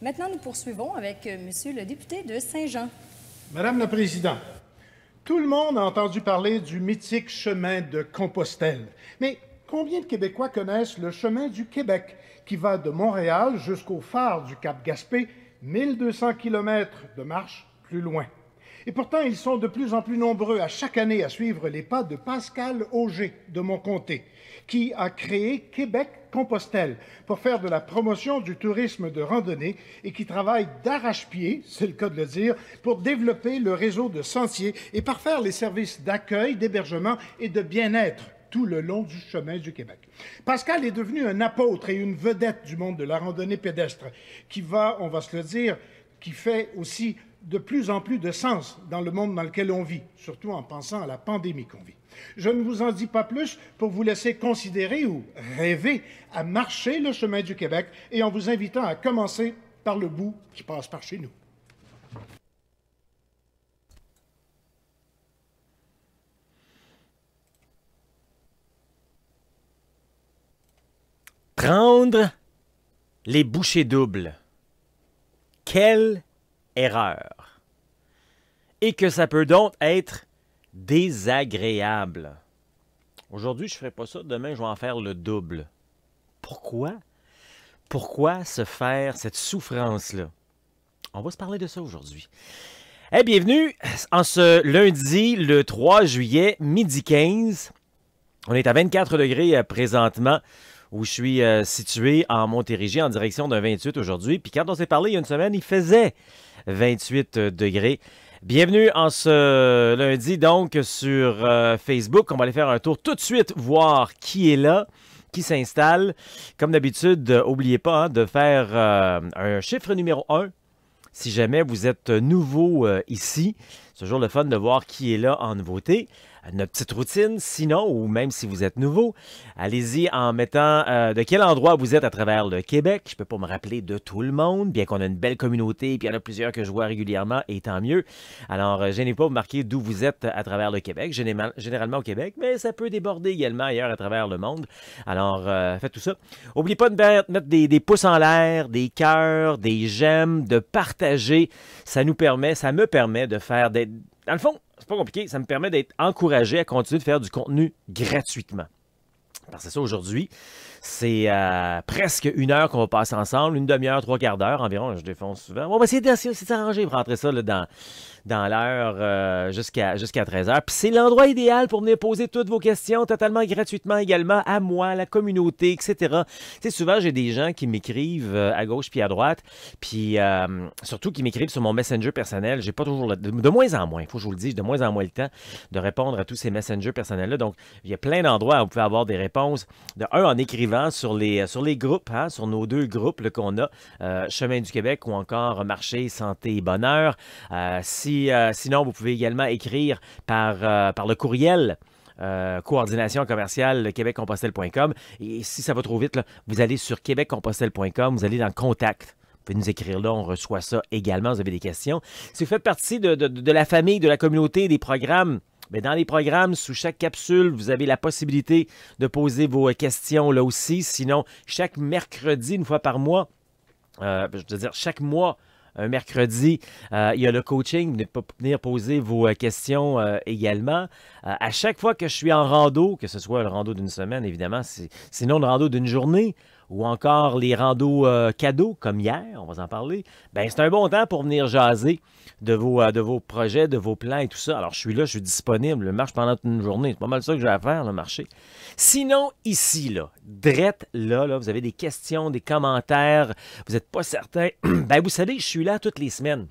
Maintenant, nous poursuivons avec Monsieur le député de Saint-Jean. Madame la Présidente, tout le monde a entendu parler du mythique chemin de Compostelle. Mais combien de Québécois connaissent le chemin du Québec, qui va de Montréal jusqu'au phare du Cap-Gaspé, 1200 kilomètres de marche plus loin? Et pourtant, ils sont de plus en plus nombreux à chaque année à suivre les pas de Pascal Auger de mon comté, qui a créé Québec-Compostelle pour faire de la promotion du tourisme de randonnée et qui travaille d'arrache-pied, c'est le cas de le dire, pour développer le réseau de sentiers et parfaire les services d'accueil, d'hébergement et de bien-être tout le long du chemin du Québec. Pascal est devenu un apôtre et une vedette du monde de la randonnée pédestre qui va, on va se le dire, qui fait aussi de plus en plus de sens dans le monde dans lequel on vit, surtout en pensant à la pandémie qu'on vit. Je ne vous en dis pas plus pour vous laisser considérer ou rêver à marcher le chemin du Québec et en vous invitant à commencer par le bout qui passe par chez nous. Prendre les bouchées doubles. Quelle erreur! Et que ça peut donc être désagréable. Aujourd'hui, je ne ferai pas ça. Demain, je vais en faire le double. Pourquoi? Pourquoi se faire cette souffrance-là? On va se parler de ça aujourd'hui. Hey, bienvenue en ce lundi, le 3 juillet, midi 15. On est à 24 degrés présentement où je suis situé en Montérégie en direction d'un 28 aujourd'hui. Puis quand on s'est parlé il y a une semaine, il faisait 28 degrés. Bienvenue en ce lundi donc sur Facebook. On va aller faire un tour tout de suite, voir qui est là, qui s'installe. Comme d'habitude, n'oubliez pas de faire un chiffre numéro 1 si jamais vous êtes nouveau ici. C'est toujours le fun de voir qui est là en nouveauté. Notre petite routine, sinon, ou même si vous êtes nouveau, allez-y en mettant de quel endroit vous êtes à travers le Québec. Je ne peux pas me rappeler de tout le monde, bien qu'on a une belle communauté, puis il y en a plusieurs que je vois régulièrement, et tant mieux. Alors, gênez pas de marquer d'où vous êtes à travers le Québec, généralement au Québec, mais ça peut déborder également ailleurs à travers le monde. Alors, faites tout ça. N'oubliez pas de mettre des pouces en l'air, des cœurs, des j'aime, de partager. Ça me permet de faire des... Dans le fond, c'est pas compliqué, ça me permet d'être encouragé à continuer de faire du contenu gratuitement. Parce que ça, aujourd'hui, c'est presque une heure qu'on va passer ensemble, une demi-heure, trois quarts d'heure environ, je défonce souvent. On va essayer de s'arranger pour rentrer ça là, dans l'heure jusqu'à 13h. Puis c'est l'endroit idéal pour venir poser toutes vos questions totalement gratuitement également à moi, à la communauté, etc. Tu sais, souvent, j'ai des gens qui m'écrivent à gauche puis à droite, puis surtout qui m'écrivent sur mon Messenger personnel. J'ai pas toujours, de moins en moins, il faut que je vous le dise, de moins en moins le temps de répondre à tous ces Messengers personnels-là. Donc, il y a plein d'endroits où vous pouvez avoir des réponses. De un, en écrivant sur les groupes, hein, sur nos deux groupes qu'on a, Chemin du Québec ou encore Marché, Santé et Bonheur. Sinon, vous pouvez également écrire par le courriel coordination commerciale québeccompostelle.com. Et si ça va trop vite, là, vous allez sur québeccompostelle.com, vous allez dans Contact. Vous pouvez nous écrire là, on reçoit ça également, vous avez des questions. Si vous faites partie de la famille, de la communauté, des programmes, bien, dans les programmes, sous chaque capsule, vous avez la possibilité de poser vos questions là aussi. Sinon, chaque mercredi, une fois par mois, je veux dire, chaque mois, un mercredi, il y a le coaching. Vous pouvez venir poser vos questions également. À chaque fois que je suis en rando, que ce soit le rando d'une semaine, évidemment, sinon le rando d'une journée, ou encore les randos cadeaux, comme hier, on va en parler, bien, c'est un bon temps pour venir jaser de vos projets, de vos plans et tout ça. Alors, je suis là, je suis disponible. Je marche pendant une journée. C'est pas mal ça que j'ai à faire, le marché. Sinon, ici, là, drette là, vous avez des questions, des commentaires, vous n'êtes pas certain. Ben, vous savez, je suis là toutes les semaines.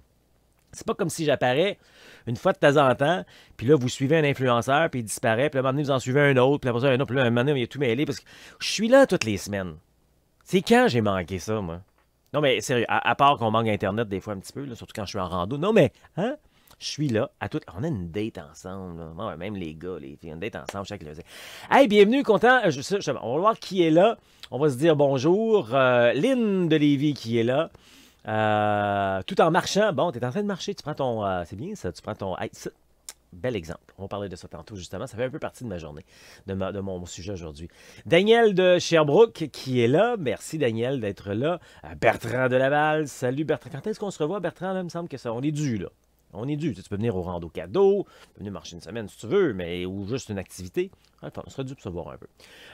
C'est pas comme si j'apparais une fois de temps en temps, puis là, vous suivez un influenceur, puis il disparaît, puis là, un moment donné, vous en suivez un autre, puis après ça, un autre, puis là, un moment donné, il est tout mêlé, parce que je suis là toutes les semaines. C'est quand j'ai manqué ça, moi? Non, mais sérieux, à part qu'on manque Internet des fois un petit peu, là, surtout quand je suis en rando. Non, mais, hein? Je suis là à tout. On a une date ensemble. Là. Ouais, même les gars, les filles, une date ensemble chaque lundi. Hey, bienvenue, content. On va voir qui est là. On va se dire bonjour. Lynn de Lévis qui est là. Tout en marchant. Bon, tu es en train de marcher. Tu prends ton. C'est bien ça. Tu prends ton. Hey, Bel exemple. On va parler de ça tantôt, justement. Ça fait un peu partie de ma journée, de mon sujet aujourd'hui. Daniel de Sherbrooke qui est là. Merci, Daniel, d'être là. Bertrand de Laval. Salut, Bertrand. Quand est-ce qu'on se revoit, Bertrand? Là, il me semble que ça, on est dû, là. On est dû. Tu peux venir au rando cadeau, tu peux venir marcher une semaine si tu veux, mais ou juste une activité. Enfin, on serait dû pour se voir un peu.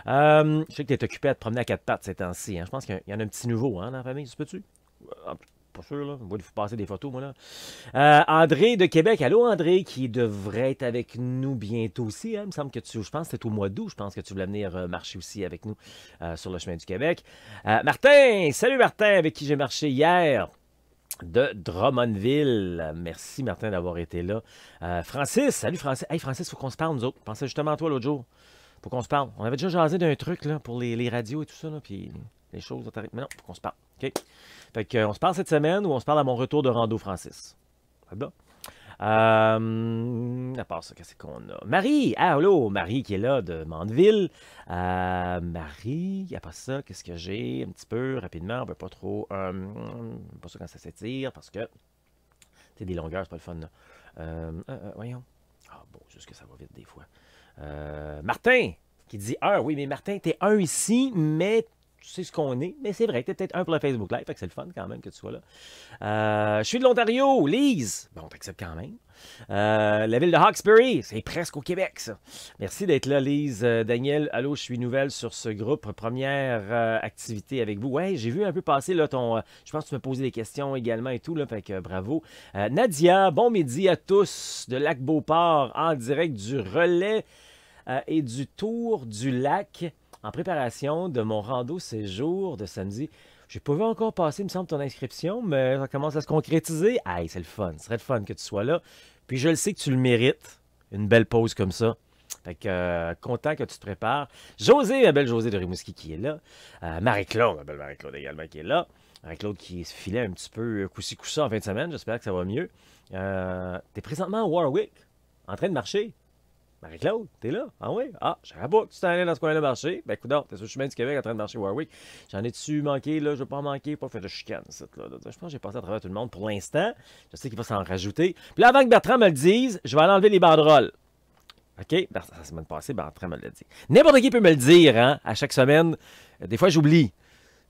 Je sais que tu es occupé à te promener à quatre pattes ces temps-ci. Hein. Je pense qu'il y en a un petit nouveau hein, dans la famille. Ça se peut-tu? Pas sûr, là. Il faut passer des photos, moi, là. André de Québec. Allô, André, qui devrait être avec nous bientôt aussi. Hein? Il me semble que je pense que c'était au mois d'août. Je pense que tu voulais venir marcher aussi avec nous sur le chemin du Québec. Martin! Salut, Martin, avec qui j'ai marché hier de Drummondville. Merci, Martin, d'avoir été là. Francis! Salut, Francis. Hey, Francis, il faut qu'on se parle, nous autres. Je pensais justement à toi l'autre jour. Faut qu'on se parle. On avait déjà jasé d'un truc, là, pour les radios et tout ça, là, puis les choses. Mais non, faut qu'on se parle. OK? Fait qu'on se parle cette semaine ou on se parle à mon retour de rando, Francis. C'est bon? À part ça, qu'est-ce qu'on a? Marie! Ah, allô! Marie qui est là de Mandeville. Marie, à part ça, qu'est-ce que j'ai? Un petit peu, rapidement, on ne peut pas trop... pas ça quand ça s'étire, parce que... C'est des longueurs, c'est pas le fun, là. Voyons. Ah, bon, juste que ça va vite des fois. Martin, qui dit 1. Oui, mais Martin, t'es 1 ici, mais... Tu sais ce qu'on est, mais c'est vrai que t'es peut-être 1 pour le Facebook Live, fait que c'est le fun quand même que tu sois là. Je suis de l'Ontario, Lise. Bon, t'acceptes quand même. La ville de Hawkesbury, c'est presque au Québec, ça. Merci d'être là, Lise. Daniel, allô, je suis nouvelle sur ce groupe. Première activité avec vous. Ouais, j'ai vu un peu passer là, je pense que tu me posais des questions également et tout, là, fait que bravo. Nadia, bon midi à tous de Lac-Beauport, en direct du relais et du tour du lac. En préparation de mon rando séjour de samedi, j'ai pas vu encore passer, il me semble, ton inscription, mais ça commence à se concrétiser. Aïe, c'est le fun. Ce serait le fun que tu sois là. Puis je le sais que tu le mérites, une belle pause comme ça. Fait que content que tu te prépares. José, ma belle José de Rimouski qui est là. Marie-Claude, ma belle Marie-Claude également qui est là. Marie-Claude qui se filait un petit peu coup-ci coup-ça en fin de semaine. J'espère que ça va mieux. T'es présentement à Warwick, en train de marcher. Marie-Claude, t'es là? Ah oui? Ah, je savais pas que tu t'en allais dans ce coin-là marcher. Ben, écoute, t'es sur le chemin du Québec en train de marcher Warwick. J'en ai-tu manqué, là? Je veux pas en manquer, pas faire de chicane, ça, là. Je pense que j'ai passé à travers tout le monde pour l'instant. Je sais qu'il va s'en rajouter. Puis là, avant que Bertrand me le dise, je vais aller enlever les banderoles. OK? La semaine passée, Bertrand me l'a dit. N'importe qui peut me le dire, hein? À chaque semaine. Des fois, j'oublie.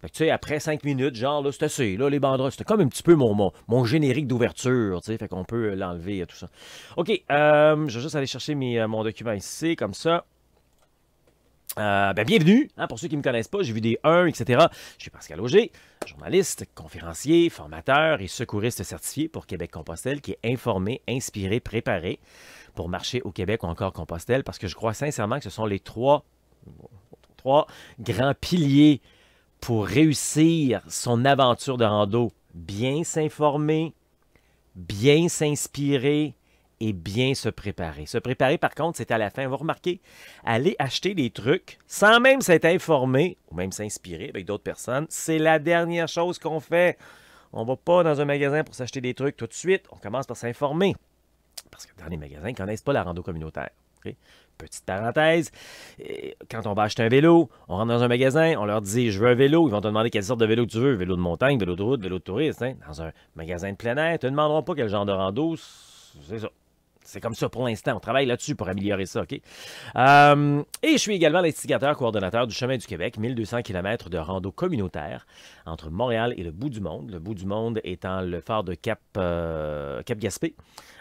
Fait que, tu sais, après 5 minutes, genre, là, c'est assez, là, les banderoles. C'était comme un petit peu mon générique d'ouverture, tu sais, fait qu'on peut l'enlever et tout ça. OK, je vais juste aller chercher mon document ici, comme ça. Bienvenue, hein, pour ceux qui ne me connaissent pas, j'ai vu des 1, etc. Je suis Pascal Auger, journaliste, conférencier, formateur et secouriste certifié pour Québec-Compostelle, qui est informé, inspiré, préparé pour marcher au Québec ou encore Compostelle, parce que je crois sincèrement que ce sont les trois grands piliers pour réussir son aventure de rando. Bien s'informer, bien s'inspirer et bien se préparer. Se préparer, par contre, c'est à la fin. Vous remarquez, aller acheter des trucs sans même s'être informé ou même s'inspirer avec d'autres personnes, c'est la dernière chose qu'on fait. On ne va pas dans un magasin pour s'acheter des trucs tout de suite. On commence par s'informer. Parce que dans les magasins, ils ne connaissent pas la rando communautaire. Okay? Petite parenthèse, quand on va acheter un vélo, on rentre dans un magasin, on leur dit « je veux un vélo », ils vont te demander quelle sorte de vélo tu veux, vélo de montagne, vélo de route, vélo de touriste. Hein? Dans un magasin de plein air, ils ne te demanderont pas quel genre de rando, c'est ça. C'est comme ça pour l'instant. On travaille là-dessus pour améliorer ça, OK? Et je suis également l'instigateur coordonnateur du Chemin du Québec, 1200 km de rando communautaire entre Montréal et le bout du monde. Le bout du monde étant le phare de Cap-Gaspé,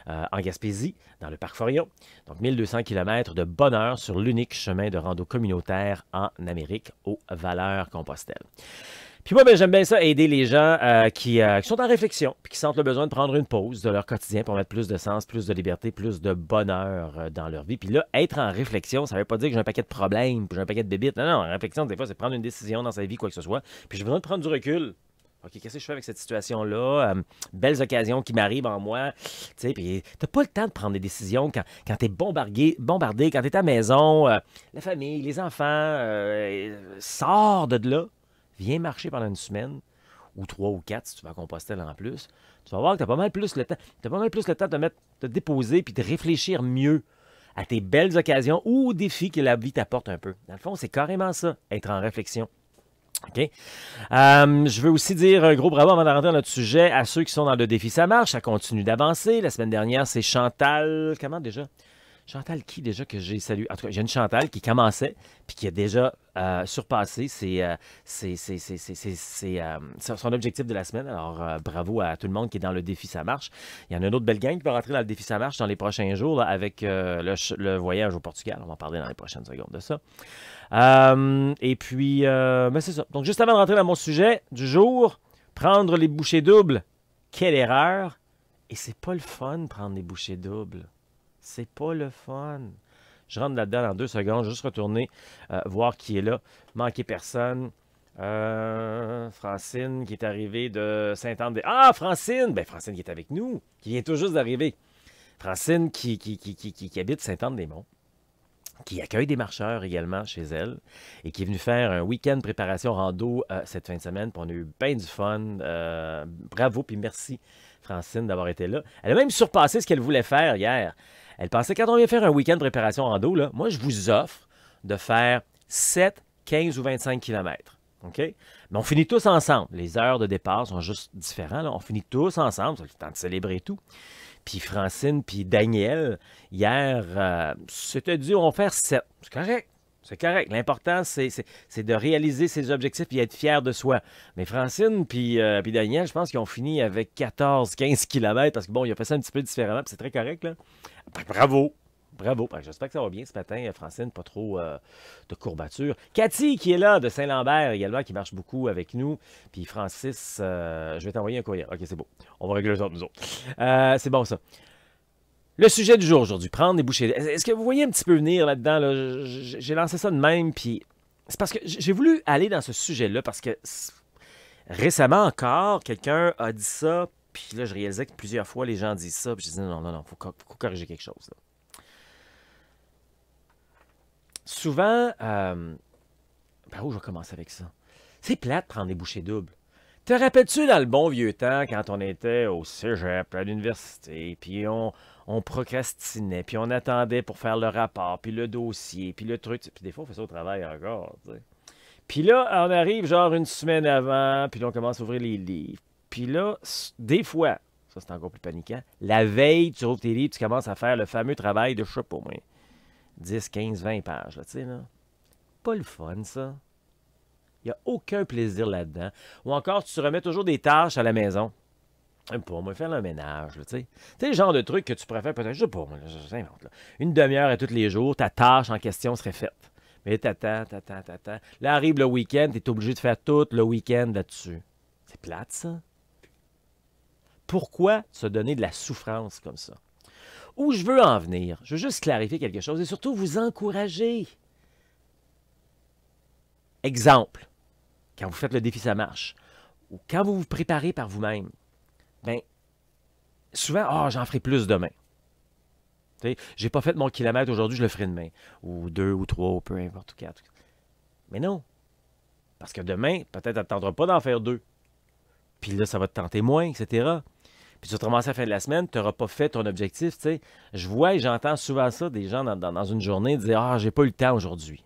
en Gaspésie, dans le parc Forillon. Donc, 1200 km de bonheur sur l'unique chemin de rando communautaire en Amérique, aux Valeurs-Compostelle. Puis moi, j'aime bien ça, aider les gens qui sont en réflexion, puis qui sentent le besoin de prendre une pause de leur quotidien pour mettre plus de sens, plus de liberté, plus de bonheur dans leur vie. Puis là, être en réflexion, ça ne veut pas dire que j'ai un paquet de problèmes, puis j'ai un paquet de bébites. Non, en réflexion, des fois, c'est prendre une décision dans sa vie, quoi que ce soit. Puis j'ai besoin de prendre du recul. OK, qu'est-ce que je fais avec cette situation-là? Belles occasions qui m'arrivent en moi. Tu sais, puis t'as pas le temps de prendre des décisions quand t'es bombardé, quand t'es à la maison, la famille, les enfants, sors de là. Viens marcher pendant une semaine, ou 3 ou 4 si tu vas à Compostelle en plus. Tu vas voir que tu as pas mal plus le temps. Tu as pas mal plus le temps de te déposer puis de réfléchir mieux à tes belles occasions ou aux défis que la vie t'apporte un peu. Dans le fond, c'est carrément ça, être en réflexion. OK? Je veux aussi dire un gros bravo avant de rentrer dans notre sujet à ceux qui sont dans le défi Ça marche. Ça continue d'avancer. La semaine dernière, c'est Chantal. Comment déjà? Chantal qui déjà que j'ai salué? En tout cas, j'ai une Chantal qui commençait puis qui a déjà surpassé son objectif de la semaine. Alors, bravo à tout le monde qui est dans le défi Ça marche. Il y en a une autre belle gang qui va rentrer dans le défi Ça marche dans les prochains jours là, avec le voyage au Portugal. On va en parler dans les prochaines secondes de ça. Et puis, ben c'est ça. Donc, juste avant de rentrer dans mon sujet du jour, prendre les bouchées doubles, quelle erreur! Et c'est pas le fun, prendre les bouchées doubles. C'est pas le fun. Je rentre là-dedans dans 2 secondes, juste retourner voir qui est là. Manquer personne. Francine qui est arrivée de Saint-Anne. Ah, Francine! Ben, Francine qui est avec nous, qui vient tout juste d'arriver. Francine qui habite Saint-Anne-des-Monts, qui accueille des marcheurs également chez elle et qui est venue faire un week-end préparation rando cette fin de semaine. Puis on a eu bien du fun. Bravo, puis merci Francine d'avoir été là. Elle a même surpassé ce qu'elle voulait faire hier. Elle pensait, quand on vient faire un week-end préparation rando, là, moi, je vous offre de faire 7, 15 ou 25 km. OK? Mais on finit tous ensemble. Les heures de départ sont juste différentes. Là. On finit tous ensemble. C'est le temps de célébrer tout. Puis Francine, puis Daniel, hier, s'était dit, on va faire 7. C'est correct. C'est correct. L'important, c'est de réaliser ses objectifs et être fier de soi. Mais Francine puis Daniel, je pense qu'ils ont fini avec 14-15 km parce que bon, il a fait ça un petit peu différemment, puis c'est très correct, là. Bravo! Bravo! J'espère que ça va bien ce matin, Francine, pas trop de courbatures. Cathy, qui est là, de Saint-Lambert également, qui marche beaucoup avec nous. Puis Francis, je vais t'envoyer un courriel. OK, c'est beau. On va régler ça nous autres. C'est bon, ça. Le sujet du jour aujourd'hui, prendre des bouchées. Est-ce que vous voyez un petit peu venir là-dedans? Là? J'ai lancé ça de même, puis c'est parce que j'ai voulu aller dans ce sujet-là, parce que récemment encore, quelqu'un a dit ça, puis là, je réalisais que plusieurs fois, les gens disent ça, puis je disais non, il faut corriger quelque chose. Là. Souvent, par où je vais commencer avec ça? C'est plate de prendre des bouchées doubles. Te rappelles-tu dans le bon vieux temps, quand on était au cégep, à l'université, puis on procrastinait, puis on attendait pour faire le rapport, puis le dossier, puis le truc, puis des fois, on fait ça au travail encore, tu sais. Puis là, on arrive genre une semaine avant, puis là, on commence à ouvrir les livres. Puis là, des fois, ça c'est encore plus paniquant, la veille, tu ouvres tes livres, tu commences à faire le fameux travail de, je sais pas moi, 10, 15, 20 pages, là, tu sais, là. Pas le fun, ça. Il n'y a aucun plaisir là-dedans. Ou encore, tu te remets toujours des tâches à la maison. Pour moi, faire le ménage, tu sais. Tu sais, le genre de truc que tu préfères peut-être, je sais pas, moi, j'invente, là. Une demi-heure à tous les jours, ta tâche en question serait faite. Mais t'attends. Là arrive le week-end, tu es obligé de faire tout le week-end là-dessus. C'est plate, ça. Pourquoi se donner de la souffrance comme ça? Où je veux en venir, je veux juste clarifier quelque chose et surtout vous encourager. Exemple. Quand vous faites le défi Ça marche, ou quand vous vous préparez par vous-même, bien, souvent, j'en ferai plus demain. J'ai pas fait mon kilomètre aujourd'hui, je le ferai demain. Ou 2 ou 3, ou peu importe, ou 4. Mais non. Parce que demain, peut-être, tu n'attendras pas d'en faire 2. Puis là, ça va te tenter moins, etc. Puis tu vas te ramasser à la fin de la semaine, tu n'auras pas fait ton objectif. T'sais. Je vois et j'entends souvent ça, des gens dans une journée dire « j'ai pas eu le temps aujourd'hui ».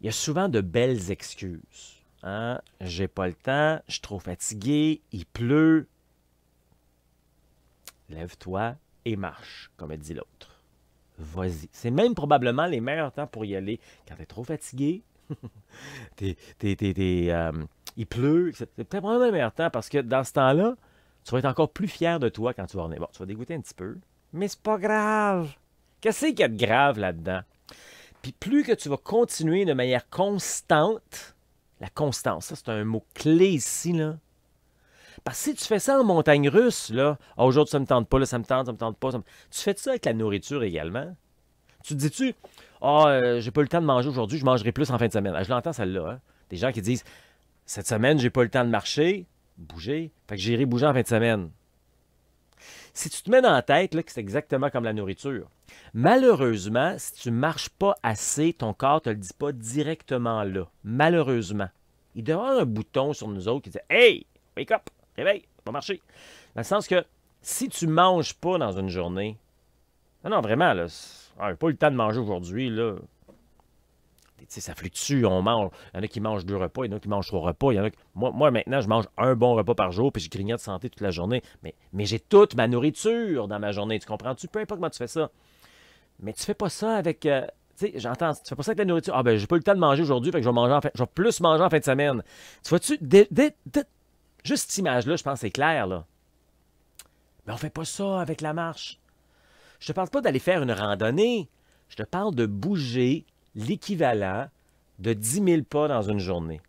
Il y a souvent de belles excuses. Hein? J'ai pas le temps, je suis trop fatigué, il pleut. Lève-toi et marche, comme a dit l'autre. Vas-y. C'est même probablement les meilleurs temps pour y aller quand tu es trop fatigué. Il pleut. C'est peut-être probablement le meilleur temps parce que dans ce temps-là, tu vas être encore plus fier de toi quand tu vas revenir. Bon, tu vas dégoûter un petit peu, mais c'est pas grave. Qu'est-ce qu'il y a de grave là-dedans? Puis plus que tu vas continuer de manière constante, la constance, ça c'est un mot clé ici, là. Parce que si tu fais ça en montagne russe, là, aujourd'hui ça me tente pas, là, ça me tente pas, tu fais ça avec la nourriture également. Tu te dis-tu, j'ai pas eu le temps de manger aujourd'hui, je mangerai plus en fin de semaine. Je l'entends celle-là, hein? Des gens qui disent, cette semaine, j'ai pas eu le temps de marcher, bouger, fait que j'irai bouger en fin de semaine. Si tu te mets dans la tête là, que c'est exactement comme la nourriture, malheureusement, si tu ne marches pas assez, ton corps ne te le dit pas directement là. Malheureusement. Il doit y avoir un bouton sur nous autres qui dit « Hey, wake up, réveille, va marcher ». Dans le sens que si tu ne manges pas dans une journée, non, vraiment, là, j'ai pas eu le temps de manger aujourd'hui, là. sais, ça fluctue, on mange. Il y en a qui mangent 2 repas, il y en a qui mangent 3 repas. Il y en a moi, maintenant, je mange un bon repas par jour, puis je grignote santé toute la journée. Mais j'ai toute ma nourriture dans ma journée, tu comprends-tu? Peu importe comment tu fais ça. Mais tu fais pas ça avec... tu sais, j'entends, tu fais pas ça avec la nourriture. Ah ben, j'ai pas eu le temps de manger aujourd'hui, fait que je vais plus manger en fin de semaine. Tu vois-tu, juste cette image-là, je pense que c'est clair, là. Mais on fait pas ça avec la marche. Je te parle pas d'aller faire une randonnée. Je te parle de bouger l'équivalent de 10 000 pas dans une journée.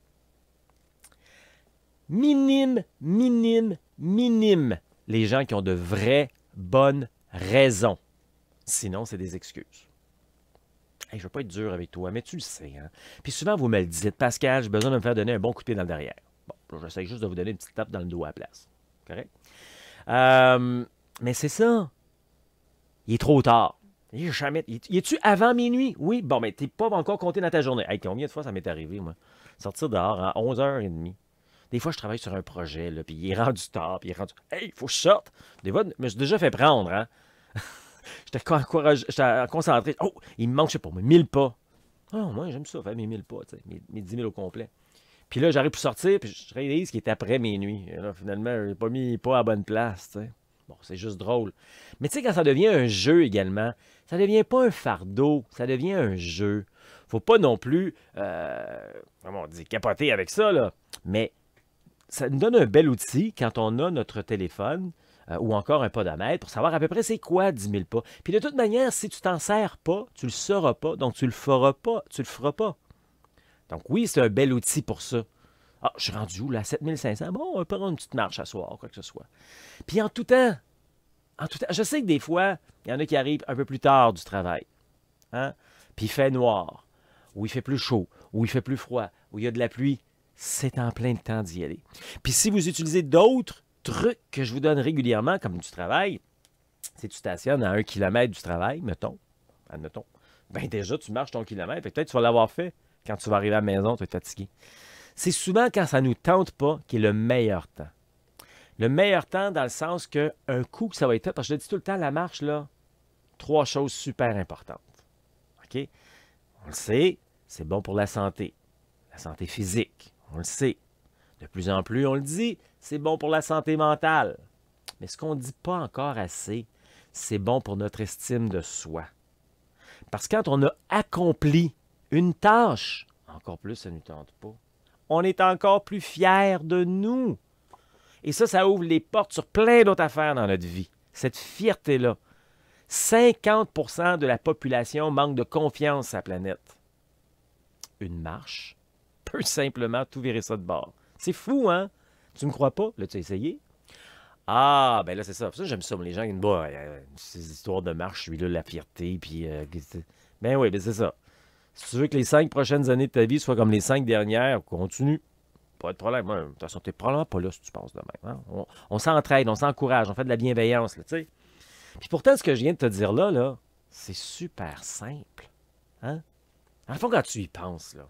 Minime, minime, minime les gens qui ont de vraies bonnes raisons. Sinon, c'est des excuses. Hey, je ne veux pas être dur avec toi, mais tu le sais. Hein? Puis souvent, vous me le dites, Pascal, j'ai besoin de me faire donner un bon coup de pied dans le derrière. Bon, j'essaie juste de vous donner une petite tape dans le dos à la place. Correct? Mais c'est ça. Il est trop tard. Il est-tu avant minuit? Oui. Bon, mais t'es pas encore compté dans ta journée. Hey, combien de fois ça m'est arrivé, moi? Sortir dehors à 11h30. Des fois, je travaille sur un projet, là, puis il est rendu tard, puis il est rendu... Hey, il faut que je sorte! Des fois, je me suis déjà fait prendre, hein? J'étais concentré. Oh, il me manque, je sais pas, 1000 pas. Ah, moi, j'aime ça, faire mes 1000 pas, tu sais, mes 10 000 au complet. Puis là, j'arrive pour sortir, puis je réalise qu'il est après minuit. Et là, finalement, je n'ai pas mis les pas à la bonne place, tu sais. Bon, c'est juste drôle. Mais tu sais, quand ça devient un jeu également, ça devient pas un fardeau, ça devient un jeu. Faut pas non plus, comment on dit, capoter avec ça, là. Mais ça nous donne un bel outil quand on a notre téléphone ou encore un podomètre pour savoir à peu près c'est quoi 10 000 pas. Puis de toute manière, si tu t'en sers pas, tu le sauras pas, donc tu le feras pas, tu le feras pas. Donc oui, c'est un bel outil pour ça. Ah, je suis rendu où, là, à 7500? Bon, on va prendre une petite marche à soir, quoi que ce soit. Puis en tout temps, je sais que des fois, il y en a qui arrivent un peu plus tard du travail. Hein? Puis il fait noir, ou il fait plus chaud, ou il fait plus froid, ou il y a de la pluie. C'est en plein temps d'y aller. Puis si vous utilisez d'autres trucs que je vous donne régulièrement, comme du travail, si tu stationnes à 1 kilomètre du travail, admettons, ben déjà, tu marches ton kilomètre, peut-être tu vas l'avoir fait. Quand tu vas arriver à la maison, tu vas être fatigué. C'est souvent quand ça ne nous tente pas qu'il est le meilleur temps. Le meilleur temps dans le sens qu'un coup que ça va être fait, parce que je le dis tout le temps, la marche, là, 3 choses super importantes. OK? On le sait, c'est bon pour la santé physique, on le sait. De plus en plus, on le dit, c'est bon pour la santé mentale. Mais ce qu'on ne dit pas encore assez, c'est bon pour notre estime de soi. Parce que quand on a accompli une tâche, encore plus, ça ne nous tente pas. On est encore plus fiers de nous. Et ça ouvre les portes sur plein d'autres affaires dans notre vie. Cette fierté-là. 50% de la population manque de confiance à la planète. Une marche peut simplement tout virer ça de bord. C'est fou, hein? Tu me crois pas? L'as-tu essayé? Ah, ben là, c'est ça. Ça, j'aime ça. Les gens qui me disent, ces histoires de marche, celui-là, la fierté, puis... ben oui, ben c'est ça. Si tu veux que les 5 prochaines années de ta vie soient comme les 5 dernières, continue. Pas de problème. De toute façon, tu n'es probablement pas là si tu penses de même. Hein? On s'entraide, on s'encourage, on fait de la bienveillance, tu sais. Puis pourtant, ce que je viens de te dire là, c'est super simple. Hein? En fond, quand tu y penses, là,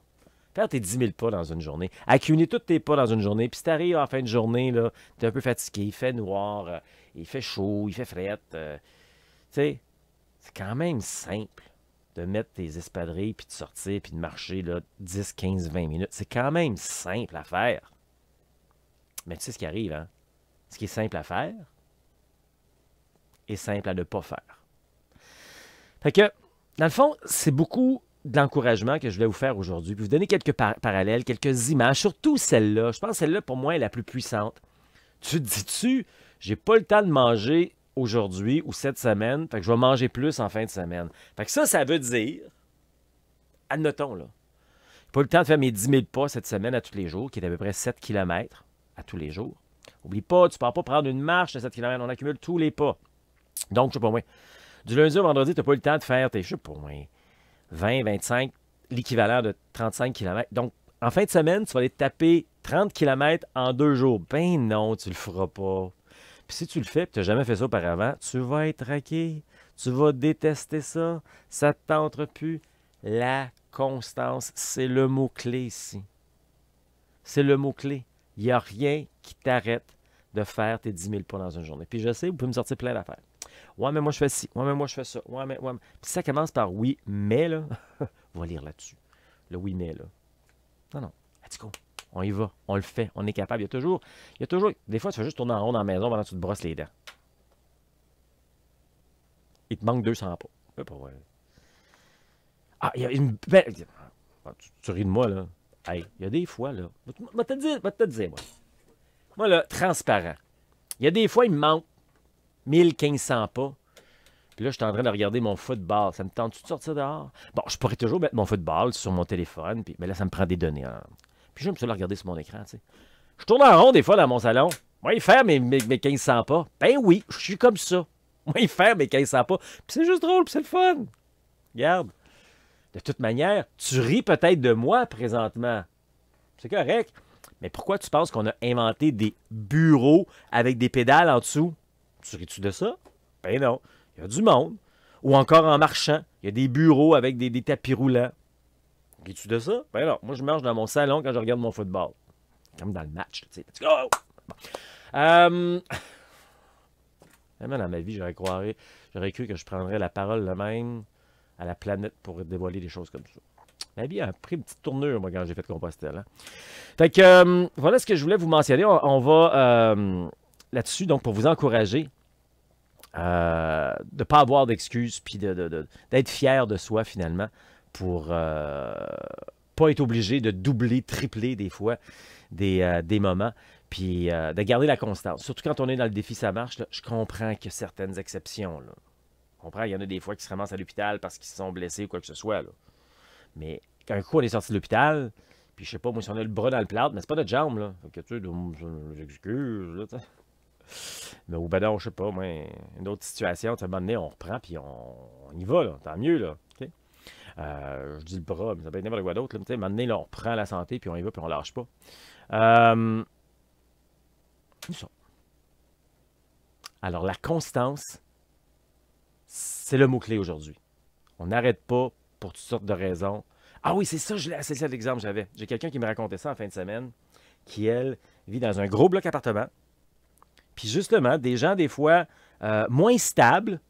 faire tes 10 000 pas dans une journée, accumuler tous tes pas dans une journée, puis si tu arrives en fin de journée, tu es un peu fatigué, il fait noir, il fait chaud, il fait frette, tu sais, c'est quand même simple de mettre tes espadrilles, puis de sortir, puis de marcher là, 10, 15, 20 minutes. C'est quand même simple à faire. Mais tu sais ce qui arrive, hein? Ce qui est simple à faire est simple à ne pas faire. Fait que, dans le fond, c'est beaucoup de l'encouragement que je voulais vous faire aujourd'hui, puis vous donner quelques parallèles, quelques images, surtout celle-là. Je pense que celle-là, pour moi, est la plus puissante. Tu te dis-tu, j'ai pas le temps de manger aujourd'hui ou cette semaine, fait que je vais manger plus en fin de semaine. Fait que ça veut dire, admettons, là, j'ai pas le temps de faire mes 10 000 pas cette semaine à tous les jours, qui est à peu près 7 km à tous les jours. Oublie pas, tu ne pars pas prendre une marche de 7 km, on accumule tous les pas. Donc, je sais pas moi, du lundi au vendredi, tu n'as pas le temps de faire tes, je sais pas moi, 20, 25, l'équivalent de 35 km. Donc, en fin de semaine, tu vas aller te taper 30 km en 2 jours. Ben non, tu le feras pas. Puis si tu le fais et tu n'as jamais fait ça auparavant, tu vas être raqué. Tu vas détester ça. Ça ne te tentera plus. La constance, c'est le mot-clé ici. C'est le mot-clé. Il n'y a rien qui t'arrête de faire tes 10 000 pas dans une journée. Puis je sais, vous pouvez me sortir plein d'affaires. Ouais, mais moi je fais ci. Ouais, mais moi je fais ça. Ouais, mais. Puis ça commence par oui, mais là, on va lire là-dessus. le oui mais, là. Non, non. Let's go. On y va. On le fait. On est capable. Il y a toujours... Des fois, tu fais juste tourner en rond dans la maison pendant que tu te brosses les dents. Il te manque 200 pas. C'est pas vrai. Ah, il y a une belle... Tu ris de moi, là. Hey, il y a des fois, là... Va te dire, moi. Moi, là, transparent. Il y a des fois, il me manque 1500 pas. Puis là, je suis en train de regarder mon football. Ça me tente-tu de sortir dehors? Bon, je pourrais toujours mettre mon football sur mon téléphone, puis, mais là, ça me prend des données. Hein. Puis j'aime ça le regarder sur mon écran, tu sais. Je tourne en rond des fois dans mon salon. Moi, il faire mes 1500 pas. Ben oui, je suis comme ça. Moi, il faire mes 1500 pas. Puis c'est juste drôle, puis c'est le fun. Regarde. De toute manière, tu ris peut-être de moi présentement. C'est correct. Mais pourquoi tu penses qu'on a inventé des bureaux avec des pédales en dessous? Tu ris-tu de ça? Ben non. Il y a du monde. Ou encore en marchant, il y a des bureaux avec des tapis roulants. Ris-tu de ça? Ben non. Moi, je marche dans mon salon quand je regarde mon football. Comme dans le match, tu sais. Let's go! Bon. Même dans ma vie, j'aurais cru que je prendrais la parole le même à la planète pour dévoiler des choses comme ça. Ma vie a pris une petite tournure, moi, quand j'ai fait Compostelle. Hein. Fait que, voilà ce que je voulais vous mentionner. On va là-dessus, donc, pour vous encourager de ne pas avoir d'excuses, puis d'être fier de soi, finalement, pour pas être obligé de doubler, tripler, des fois, des moments, puis de garder la constance. Surtout quand on est dans le défi Ça marche, là, je comprends qu'il y a certaines exceptions. Là. Je comprends qu'il y en a des fois qui se ramassent à l'hôpital parce qu'ils se sont blessés ou quoi que ce soit. Là. Mais quand un coup, on est sorti de l'hôpital, puis je sais pas, moi, si on a le bras dans le plâtre, mais c'est pas notre jambe, là. Fait que, tu sais, j'excuse, là, tu sais. Mais au badon, je sais pas, moi, une autre situation, tu sais, à un moment donné, on reprend, puis on y va, là. Tant mieux, là. Okay? Je dis le bras, mais ça peut être n'importe quoi d'autre, là. Tu sais, à un moment donné, là, on reprend la santé, puis on y va, puis on lâche pas. Ça. Alors, la constance, c'est le mot-clé aujourd'hui. On n'arrête pas pour toutes sortes de raisons. Ah oui, c'est ça, c'est ça l'exemple que j'avais. J'ai quelqu'un qui me racontait ça en fin de semaine, qui, elle, vit dans un gros bloc appartement. Puis justement, des gens, des fois, moins stables,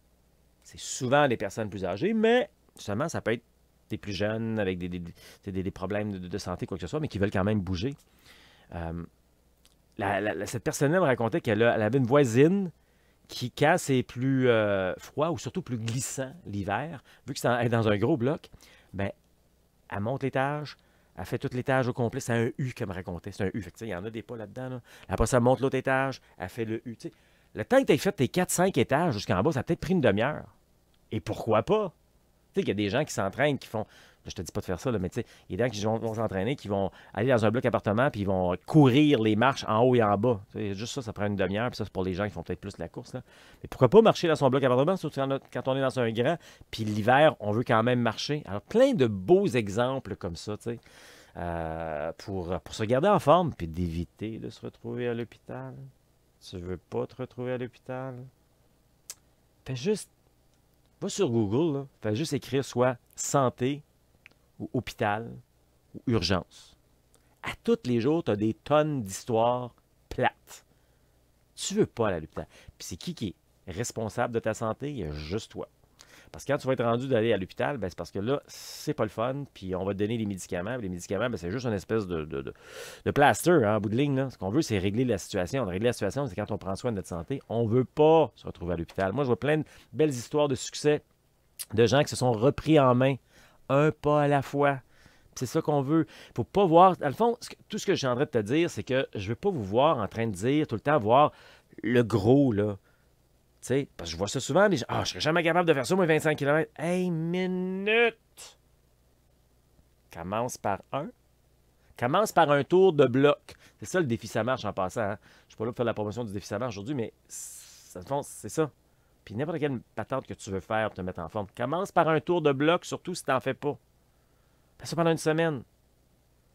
c'est souvent des personnes plus âgées, mais justement, ça peut être des plus jeunes avec des problèmes de santé, quoi que ce soit, mais qui veulent quand même bouger. Cette personne-là me racontait qu'elle avait une voisine qui, quand c'est plus froid ou surtout plus glissant l'hiver, vu que c'est dans un gros bloc, ben, elle monte l'étage, elle fait tout l'étage au complet. C'est un U qu'elle me racontait. C'est un U. Fait que, il y en a des pas là-dedans. Là. Après ça, elle monte l'autre étage, elle fait le U. T'sais. Le temps que tu aies fait tes 4-5 étages jusqu'en bas, ça a peut-être pris une demi-heure. Et pourquoi pas? Tu sais, il y a des gens qui s'entraînent, qui font... Je te dis pas de faire ça, là, mais tu sais, il y a des gens qui vont s'entraîner, qui vont aller dans un bloc appartement, puis ils vont courir les marches en haut et en bas. T'sais, juste ça, ça prend une demi-heure, puis ça, c'est pour les gens qui font peut-être plus la course. Là. Mais pourquoi pas marcher dans son bloc appartement, surtout quand on est dans un grand, puis l'hiver, on veut quand même marcher. Alors, plein de beaux exemples comme ça, tu sais, pour se garder en forme, puis d'éviter de se retrouver à l'hôpital. Tu veux pas te retrouver à l'hôpital? Fais juste... Va sur Google, là, fais juste écrire soit santé, ou hôpital, ou urgence. À tous les jours, tu as des tonnes d'histoires plates. Tu veux pas aller à l'hôpital. Puis c'est qui est responsable de ta santé? Il y a juste toi. Parce que quand tu vas être rendu d'aller à l'hôpital, ben c'est parce que là, c'est pas le fun, puis on va te donner des médicaments. Les médicaments, ben c'est juste une espèce de plaster, hein, en bout de ligne. Là. Ce qu'on veut, c'est régler la situation. Régler la situation, c'est quand on prend soin de notre santé. On veut pas se retrouver à l'hôpital. Moi, je vois plein de belles histoires de succès de gens qui se sont repris en main, un pas à la fois. C'est ça qu'on veut. Il ne faut pas voir... Dans le fond, tout ce que je suis en train de te dire, c'est que je ne veux pas vous voir en train de dire tout le temps, voir le gros, là. Tu sais, parce que je vois ça souvent, les gens, je serais jamais capable de faire ça, moi, 25 km. Hey, minute! Commence par un. Commence par un tour de bloc. C'est ça le défi Ça marche en passant. Hein? Je ne suis pas là pour faire la promotion du défi Ça marche aujourd'hui, mais ça, c'est ça. Puis n'importe quelle patente que tu veux faire pour te mettre en forme. Commence par un tour de bloc, surtout si tu n'en fais pas. Fais ça pendant une semaine.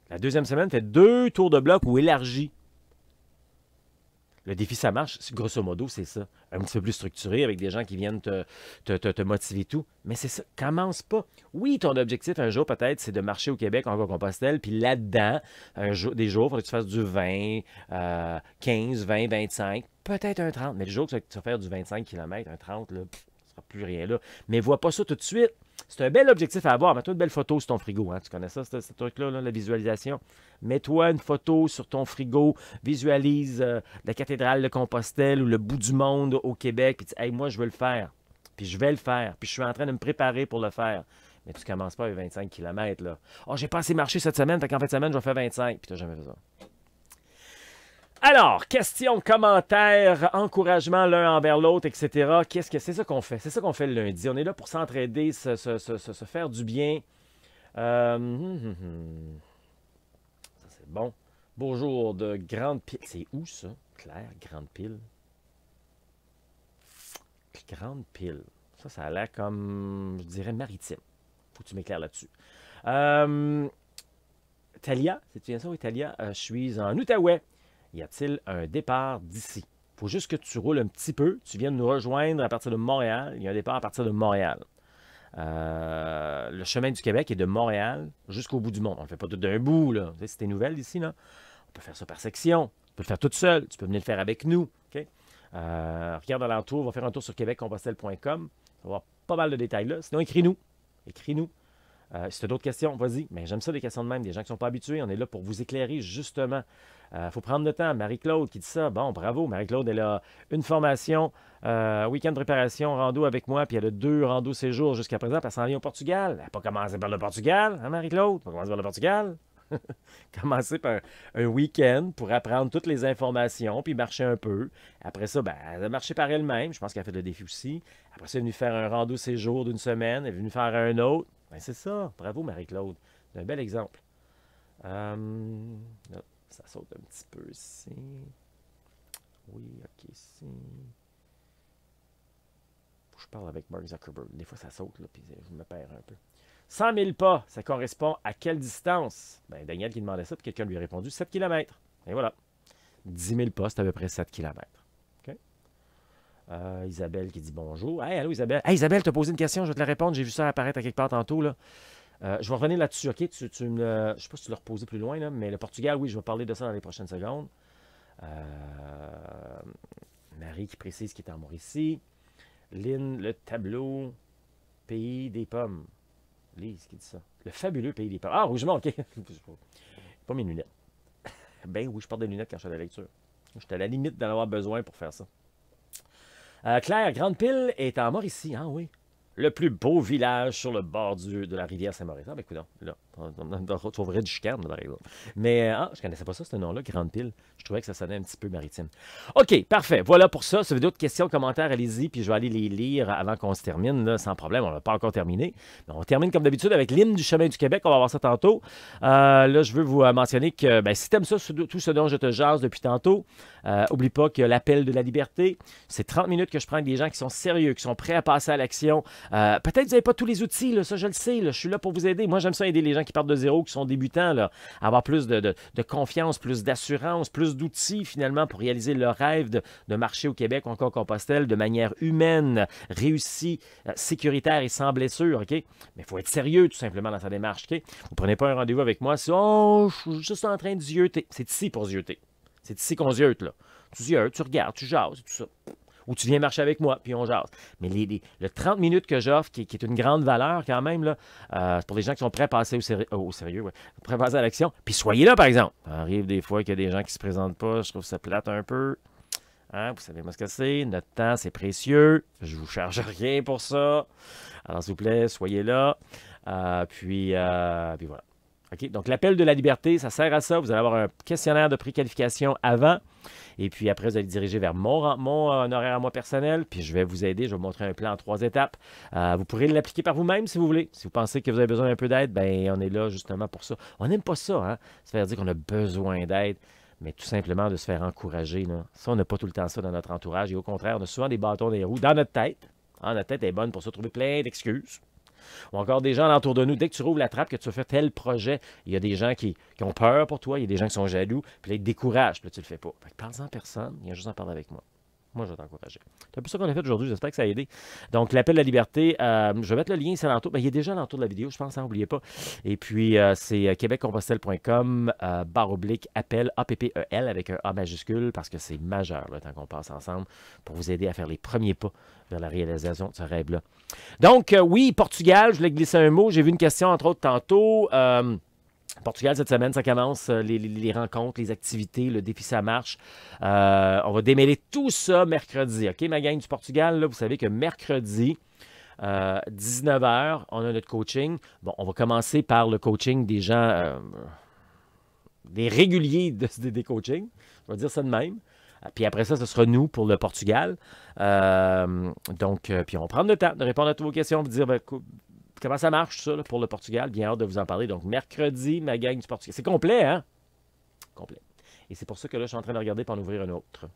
La deuxième semaine, fais 2 tours de bloc ou élargis. Le défi Ça marche, grosso modo, c'est ça. Un petit peu plus structuré, avec des gens qui viennent te motiver tout. Mais c'est ça, commence pas. Oui, ton objectif un jour, peut-être, c'est de marcher au Québec en Compostelle, puis là-dedans, des jours, il faudrait que tu fasses du 20, 15, 20, 25, peut-être un 30. Mais le jour que tu vas faire du 25 km, un 30, là, ça ne sera plus rien là. Mais vois pas ça tout de suite. C'est un bel objectif à avoir. Mets-toi une belle photo sur ton frigo. Hein. Tu connais ça, ce truc-là, là, la visualisation. Mets-toi une photo sur ton frigo. Visualise la cathédrale de Compostelle ou le bout du monde au Québec. Puis tu dis, hey, moi, je veux le faire. Puis je vais le faire. Puis je suis en train de me préparer pour le faire. Mais tu ne commences pas avec 25 km. Là. Oh, j'ai pas assez marché cette semaine. Fait qu'en fin de semaine, je vais faire 25. Puis tu n'as jamais fait ça. Alors, questions, commentaires, encouragement l'un envers l'autre, etc. Qu'est-ce que c'est ça qu'on fait? C'est ça qu'on fait le lundi. On est là pour s'entraider, se faire du bien. Ça, c'est bon. Beau jour de Grande Pile. C'est où ça, Claire, Grande Pile? Grande Pile. Ça a l'air comme, je dirais, maritime. Faut que tu m'éclaires là-dessus. Talia, c'est bien ça, oui, Talia? Je suis en Outaouais. Y a-t-il un départ d'ici? Il faut juste que tu roules un petit peu. Tu viens de nous rejoindre à partir de Montréal. Il y a un départ à partir de Montréal. Le chemin du Québec est de Montréal jusqu'au bout du monde. On ne le fait pas tout d'un bout. Là. Tu sais, c'est tes nouvelles ici. Là. On peut faire ça par section. Tu peux le faire tout seul. Tu peux venir le faire avec nous. Okay? Regarde alentour. Va faire un tour sur québeccompostelle.com. Tu vas voir pas mal de détails là. Sinon, écris-nous. Écris-nous. Si tu as d'autres questions, vas-y. Mais j'aime ça, des questions de même. Des gens qui ne sont pas habitués. On est là pour vous éclairer, justement. Il faut prendre le temps. Marie-Claude qui dit ça. Bon, bravo. Marie-Claude, elle a une formation, week-end de préparation, rando avec moi, puis elle a 2 randos séjours jusqu'à présent, puis elle s'en vient au Portugal. Elle n'a pas commencé par le Portugal, hein, Marie-Claude? Elle n'a pas commencé par le Portugal. Commencer par un week-end pour apprendre toutes les informations, puis marcher un peu. Après ça, ben, elle a marché par elle-même. Je pense qu'elle a fait le défi aussi. Après ça, elle est venue faire un rando séjour d'une semaine. Elle est venue faire un autre. Ben, c'est ça. Bravo, Marie-Claude. C'est un bel exemple. Là, ça saute un petit peu ici. Oui, OK, ici. Je parle avec Mark Zuckerberg. Des fois, ça saute, là, puis je me perds un peu. 100 000 pas, ça correspond à quelle distance? Ben, Daniel qui demandait ça, puis quelqu'un lui a répondu 7 km. Et voilà. 10 000 pas, c'est à peu près 7 km. OK? Isabelle qui dit bonjour. Hey, allô, Isabelle. Hey, Isabelle, tu as posé une question, je vais te la répondre. J'ai vu ça apparaître à quelque part tantôt, là. Je vais revenir là-dessus, OK? Je ne sais pas si tu l'as reposé plus loin, là, mais le Portugal, oui, je vais parler de ça dans les prochaines secondes. Marie qui précise qu'il est en Mauricie. Lynn, le tableau, pays des pommes. Lise qui dit ça. Le fabuleux pays des pommes. Ah, Rougemont, OK. Pas mes lunettes. Ben oui, je porte des lunettes quand je fais la lecture. Je suis à la limite d'en avoir besoin pour faire ça. Claire, Grande Pile est en Mauricie. Ah oui. Le plus beau village sur le bord de la rivière Saint-Maurice. Ah, ben écoute, là, on retrouverait du chicane, par exemple. Mais, je connaissais pas ça, ce nom-là, Grande Pile. Je trouvais que ça sonnait un petit peu maritime. OK, parfait. Voilà pour ça. Si vous avez d'autres questions, commentaires, allez-y, puis je vais aller les lire avant qu'on se termine, là, sans problème. On ne va pas encore terminer. Mais on termine comme d'habitude avec l'hymne du chemin du Québec. On va voir ça tantôt. Là, je veux vous mentionner que ben, si tu aimes ça, tout ce dont je te jase depuis tantôt, oublie pas que l'appel de la liberté, c'est 30 minutes que je prends avec des gens qui sont sérieux, qui sont prêts à passer à l'action. Peut-être que vous n'avez pas tous les outils, là, ça je le sais, là, je suis là pour vous aider. Moi, j'aime ça aider les gens qui partent de zéro, qui sont débutants, là, à avoir plus de confiance, plus d'assurance, plus d'outils finalement pour réaliser leur rêve de marcher au Québec ou encore Compostelle de manière humaine, réussie, sécuritaire et sans blessure, OK? Mais il faut être sérieux tout simplement dans sa démarche, OK? Vous ne prenez pas un rendez-vous avec moi si je suis juste en train de zioter. C'est ici pour zioter. C'est ici qu'on ziote, là. Tu ziotes, tu regardes, tu jases, tout ça. Ou tu viens marcher avec moi, puis on jase. Mais le 30 minutes que j'offre, qui est une grande valeur quand même, là, c'est pour les gens qui sont prêts à passer au sérieux, ouais, prêts à passer à l'action. Puis soyez là, par exemple. Ça arrive des fois qu'il y a des gens qui ne se présentent pas, je trouve ça plate un peu. Hein, vous savez moi ce que c'est. Notre temps, c'est précieux. Je ne vous charge rien pour ça. Alors, s'il vous plaît, soyez là. Puis voilà. OK? Donc, l'appel de la liberté, ça sert à ça. Vous allez avoir un questionnaire de préqualification avant. Et puis après, vous allez diriger vers mon horaire à moi personnel. Puis je vais vous aider. Je vais vous montrer un plan en 3 étapes. Vous pourrez l'appliquer par vous-même si vous voulez. Si vous pensez que vous avez besoin d'un peu d'aide, bien, on est là justement pour ça. On n'aime pas ça, hein? Ça veut dire qu'on a besoin d'aide. Mais tout simplement de se faire encourager. Là. Ça, on n'a pas tout le temps ça dans notre entourage. Et au contraire, on a souvent des bâtons dans les roues dans notre tête. Hein, notre tête est bonne pour se trouver plein d'excuses. Ou encore des gens alentour de nous, dès que tu rouvres la trappe, que tu vas faire tel projet, il y a des gens qui ont peur pour toi, il y a des gens qui sont jaloux, puis là, ils te découragent, puis là, tu le fais pas. Fait que parle-en à personne, il y a juste en parler avec moi. Moi, je vais t'encourager. C'est un peu ça qu'on a fait aujourd'hui. J'espère que ça a aidé. Donc, l'appel de la liberté, je vais mettre le lien ici à l'entour. Ben, il est déjà à l'entour de la vidéo, je pense, n'oubliez pas. Et puis, c'est québeccompostelle.com, /appel, APPEL, avec un A majuscule, parce que c'est majeur, le temps qu'on passe ensemble, pour vous aider à faire les premiers pas vers la réalisation de ce rêve-là. Donc, oui, Portugal, je voulais glisser un mot. J'ai vu une question, entre autres, tantôt. Portugal, cette semaine, ça commence, les rencontres, les activités, le défi, ça marche. On va démêler tout ça mercredi. OK, ma gang du Portugal, là, vous savez que mercredi, 19h, on a notre coaching. Bon, on va commencer par le coaching des gens, des réguliers des coachings. Je vais dire ça de même. Puis après ça, ce sera nous pour le Portugal. Puis on va prendre le temps de répondre à toutes vos questions, vous dire comment ça marche, ça, là, pour le Portugal. Bien hâte de vous en parler. Donc, mercredi, ma gang du Portugal. C'est complet, hein? Complet. Et c'est pour ça que là, je suis en train de regarder pour en ouvrir un autre.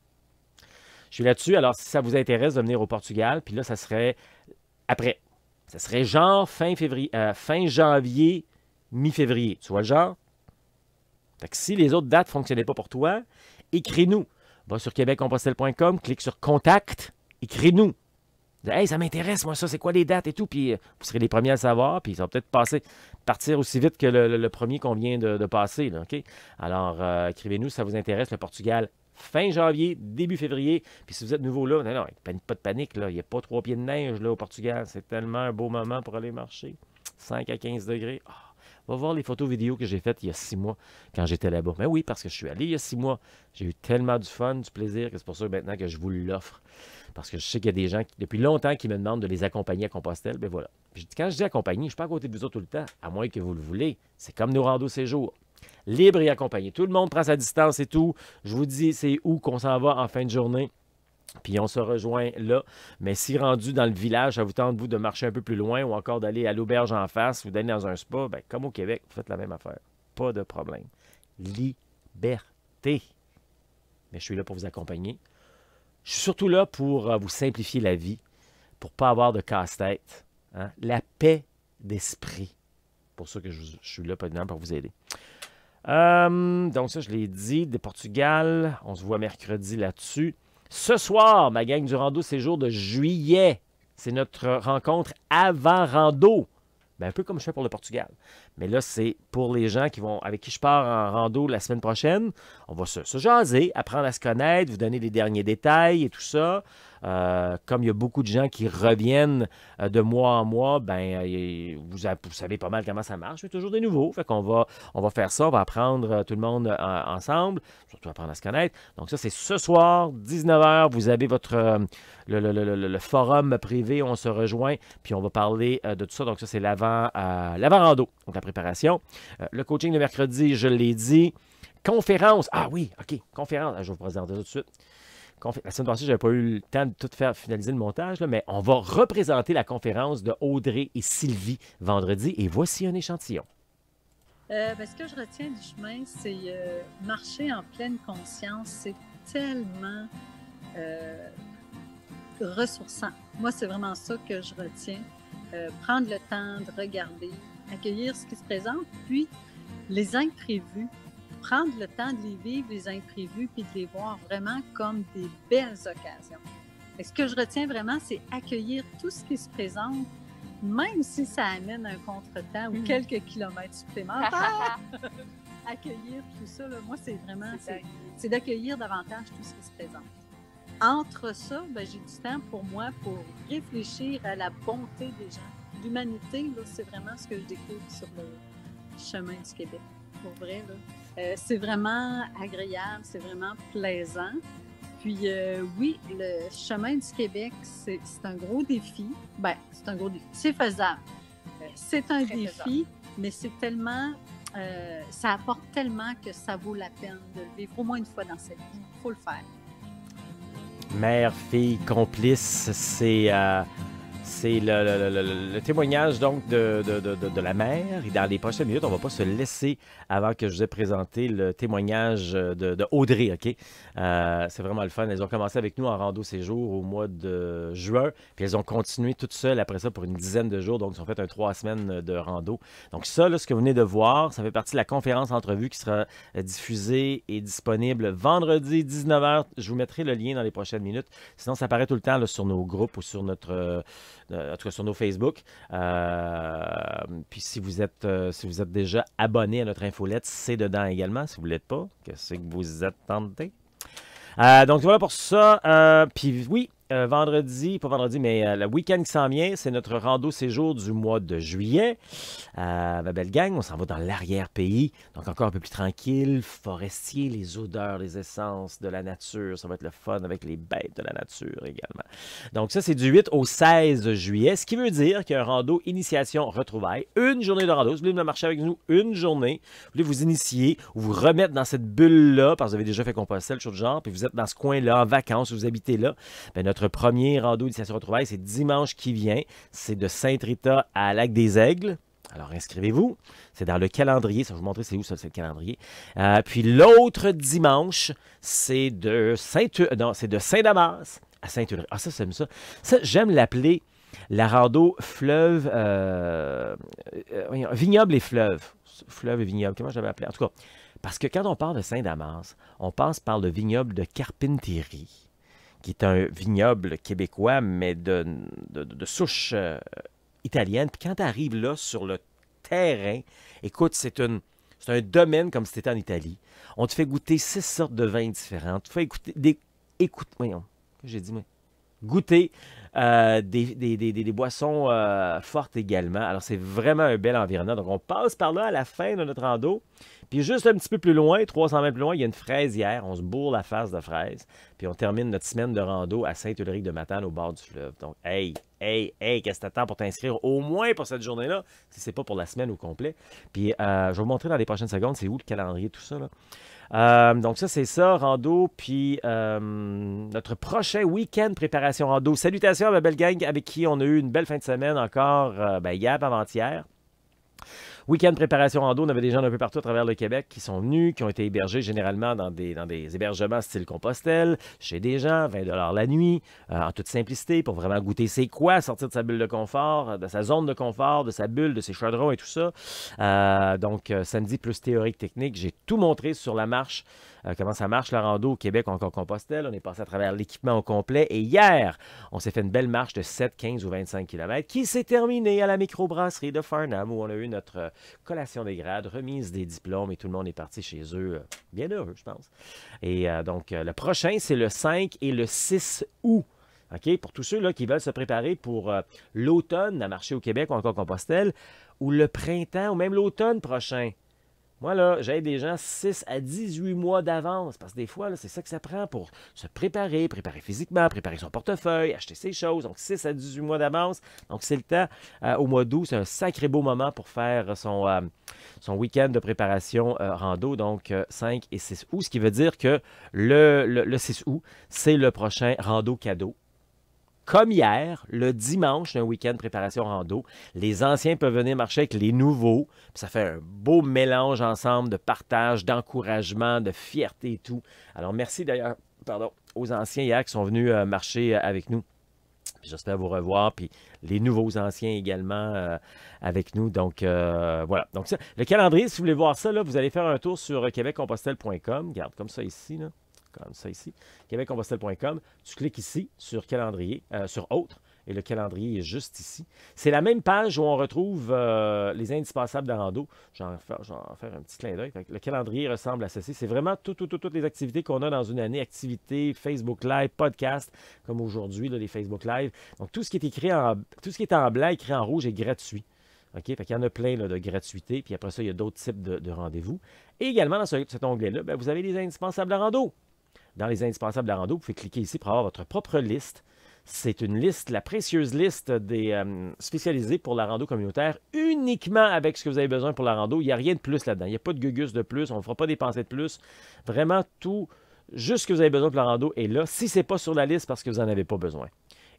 Je suis là-dessus. Alors, si ça vous intéresse de venir au Portugal, puis là, ça serait après. Ça serait genre fin janvier, mi-février. Tu vois le genre? Fait que si les autres dates ne fonctionnaient pas pour toi, écris-nous. Va sur québeccompostelle.com, clique sur Contact, écris-nous. Hey, ça m'intéresse, moi, ça, c'est quoi les dates et tout? Puis vous serez les premiers à le savoir, puis ça va peut-être partir aussi vite que le premier qu'on vient de passer. Là, OK? Alors, écrivez-nous si ça vous intéresse, le Portugal, fin janvier, début février. Puis si vous êtes nouveau là, non, pas de panique, là. Il n'y a pas 3 pieds de neige là, au Portugal. C'est tellement un beau moment pour aller marcher. 5 à 15 degrés. Oh, va voir les photos vidéos que j'ai faites il y a 6 mois quand j'étais là-bas. Mais oui, parce que je suis allé il y a 6 mois. J'ai eu tellement du fun, du plaisir, que c'est pour ça maintenant que je vous l'offre. Parce que je sais qu'il y a des gens depuis longtemps qui me demandent de les accompagner à Compostelle. Ben voilà. Puis quand je dis accompagner, je ne suis pas à côté de vous autres tout le temps, à moins que vous le voulez. C'est comme nos randos séjours. Libre et accompagné. Tout le monde prend sa distance et tout. Je vous dis c'est où qu'on s'en va en fin de journée. Puis on se rejoint là. Mais si rendu dans le village, ça vous tente vous de marcher un peu plus loin ou encore d'aller à l'auberge en face ou d'aller dans un spa, ben, comme au Québec, vous faites la même affaire. Pas de problème. Liberté. Mais je suis là pour vous accompagner. Je suis surtout là pour vous simplifier la vie, pour ne pas avoir de casse-tête. Hein? La paix d'esprit. Pour ça que je suis là pour vous aider. Donc ça, je l'ai dit, des Portugal. On se voit mercredi là-dessus. Ce soir, ma gang du rando séjour de juillet, c'est notre rencontre avant rando. Ben, un peu comme je fais pour le Portugal. Mais là, c'est pour les gens avec qui je pars en rando la semaine prochaine. On va se jaser, apprendre à se connaître, vous donner les derniers détails et tout ça. Comme il y a beaucoup de gens qui reviennent de mois en mois, ben, vous savez pas mal comment ça marche, mais toujours des nouveaux. Fait qu'on va faire ça, on va apprendre tout le monde ensemble, surtout apprendre à se connaître. Donc ça, c'est ce soir, 19h, vous avez votre le forum privé, on se rejoint, puis on va parler de tout ça. Donc ça, c'est l'avant-rando, donc la préparation. Le coaching de mercredi, je l'ai dit. Conférence, ah oui, OK, conférence, je vais vous présenter tout de suite. La semaine passée, je n'avais pas eu le temps de tout faire finaliser le montage, là, mais on va représenter la conférence de Audrey et Sylvie vendredi. Et voici un échantillon. Ce que je retiens du chemin, c'est marcher en pleine conscience. C'est tellement ressourçant. Moi, c'est vraiment ça que je retiens. Prendre le temps de regarder, accueillir ce qui se présente, puis les imprévus. Prendre le temps de les vivre, les imprévus, puis de les voir vraiment comme des belles occasions. Et ce que je retiens vraiment, c'est accueillir tout ce qui se présente, même si ça amène un contretemps ou quelques kilomètres supplémentaires. Accueillir tout ça, là, moi, c'est vraiment, c'est d'accueillir davantage tout ce qui se présente. Entre ça, ben, j'ai du temps pour moi pour réfléchir à la bonté des gens. L'humanité, là, c'est vraiment ce que je découvre sur le chemin du Québec. Pour vrai, là. C'est vraiment agréable, c'est vraiment plaisant. Puis oui, le chemin du Québec, c'est un gros défi. Ben, c'est un gros défi. C'est faisable. C'est un défi, faisable. Mais c'est tellement... ça apporte tellement que ça vaut la peine de le vivre au moins une fois dans sa vie. Il faut le faire. Mère, fille, complice, c'est C'est le témoignage donc de la mère. Et dans les prochaines minutes, on ne va pas se laisser avant que je vous ai présenté le témoignage de Audrey. OK? C'est vraiment le fun. Elles ont commencé avec nous en rando séjour au mois de juin. Puis elles ont continué toutes seules après ça pour une dizaine de jours. Donc, ils ont fait 3 semaines de rando. Donc ça, là, ce que vous venez de voir, ça fait partie de la conférence entrevue qui sera diffusée et disponible vendredi 19h. Je vous mettrai le lien dans les prochaines minutes. Sinon, ça apparaît tout le temps là, sur nos groupes ou sur notre... en tout cas sur nos Facebook. Puis si vous êtes déjà abonné à notre infolette, c'est dedans également. Si vous ne l'êtes pas, qu'est-ce que vous attendez? Donc voilà pour ça. Puis oui, vendredi, pas vendredi, mais le week-end qui s'en vient, c'est notre rando séjour du mois de juillet. Ma belle gang, on s'en va dans l'arrière-pays, donc encore un peu plus tranquille, forestier, les odeurs, les essences de la nature. Ça va être le fun avec les bêtes de la nature également. Donc ça, c'est du 8 au 16 juillet, ce qui veut dire qu'il y a un rando initiation retrouvailles, une journée de rando. Si vous voulez venir marcher avec nous une journée, vous voulez vous initier ou vous remettre dans cette bulle-là, parce que vous avez déjà fait Compostelle, chose de genre, puis vous êtes dans ce coin-là, en vacances, vous habitez là, bien, notre premier rando initiation retrouvailles, c'est dimanche qui vient. C'est de Sainte-Rita à Lac-des-Aigles. Alors, inscrivez-vous. C'est dans le calendrier. Ça, je vais vous montrer c'est où ça, c'est le calendrier. Puis l'autre dimanche, c'est de Saint-Damas à Saint-Ulrich. Ah, ça, j'aime ça. Ça, j'aime l'appeler la rando fleuve... vignoble et fleuve. Fleuve et vignoble. Comment je l'avais appelé? En tout cas, parce que quand on parle de Saint-Damas, on passe par le vignoble de Carpentieri, qui est un vignoble québécois, mais de souche italienne. Puis quand tu arrives là, sur le terrain, écoute, c'est un domaine comme si tu étais en Italie. On te fait goûter 6 sortes de vins différents. On te fait voyons, j'ai dit, moi, goûter des boissons fortes également. Alors, c'est vraiment un bel environnement. Donc, on passe par là à la fin de notre rando. Puis juste un petit peu plus loin, 300 mètres plus loin, il y a une fraisière. On se bourre la face de fraises. Puis on termine notre semaine de rando à Saint-Ulrich-de-Matane au bord du fleuve. Donc, hey, qu'est-ce que t'attends pour t'inscrire au moins pour cette journée-là, si c'est pas pour la semaine au complet. Puis je vais vous montrer dans les prochaines secondes c'est où le calendrier, tout ça, là. Donc ça, c'est ça, rando. Puis notre prochain week-end préparation rando. Salutations à ma belle gang avec qui on a eu une belle fin de semaine encore hier, avant-hier. Week-end préparation rando, on avait des gens un peu partout à travers le Québec qui sont venus, qui ont été hébergés généralement dans des hébergements style Compostelle, chez des gens, 20 $ la nuit, en toute simplicité, pour vraiment goûter c'est quoi, sortir de sa bulle de confort, de sa zone de confort, de sa bulle, de ses chaudrons et tout ça. Donc, samedi plus théorique technique, j'ai tout montré sur la marche, comment ça marche la rando au Québec, encore Compostelle. On est passé à travers l'équipement au complet. Et hier, on s'est fait une belle marche de 7, 15 ou 25 km qui s'est terminée à la microbrasserie de Farnham où on a eu notre collation des grades, remise des diplômes et tout le monde est parti chez eux bien heureux, je pense. Et donc, le prochain, c'est le 5 et le 6 août. OK? Pour tous ceux là, qui veulent se préparer pour l'automne à marcher au Québec ou encore Compostelle, ou le printemps, ou même l'automne prochain. Moi, là, j'aide des gens 6 à 18 mois d'avance, parce que des fois, là, c'est ça que ça prend pour se préparer physiquement, préparer son portefeuille, acheter ses choses. Donc, 6 à 18 mois d'avance. Donc, c'est le temps. Au mois d'août, c'est un sacré beau moment pour faire son week-end de préparation rando, donc 5 et 6 août, ce qui veut dire que le 6 août, c'est le prochain rando cadeau. Comme hier, le dimanche, un week-end de préparation rando, les anciens peuvent venir marcher avec les nouveaux. Puis ça fait un beau mélange ensemble de partage, d'encouragement, de fierté et tout. Alors, merci d'ailleurs aux anciens hier qui sont venus marcher avec nous. J'espère vous revoir, puis les nouveaux anciens également avec nous. Donc, voilà. Donc, ça, le calendrier, si vous voulez voir ça, là, vous allez faire un tour sur québeccompostelle.com. Regarde, comme ça ici, là. Comme ça ici, québeccompostelle.com. Tu cliques ici sur calendrier, sur autres, et le calendrier est juste ici. C'est la même page où on retrouve les indispensables de rando. Je vais en faire un petit clin d'œil. Le calendrier ressemble à ceci. C'est vraiment toutes les activités qu'on a dans une année. Activités, Facebook Live, podcast, comme aujourd'hui, les Facebook Live. Donc, tout ce qui est en blanc, écrit en rouge, est gratuit. OK? Fait qu'il y en a plein là, de gratuité. Puis après ça, il y a d'autres types de rendez-vous. Et également, dans cet onglet-là, bien, vous avez les indispensables de rando. Dans les indispensables de la rando, vous pouvez cliquer ici pour avoir votre propre liste. C'est une liste, la précieuse liste des spécialisés pour la rando communautaire, uniquement avec ce que vous avez besoin pour la rando. Il n'y a rien de plus là-dedans. Il n'y a pas de gugus de plus. On ne fera pas dépenser de plus. Vraiment, tout, juste ce que vous avez besoin pour la rando est là. Si ce n'est pas sur la liste, parce que vous n'en avez pas besoin.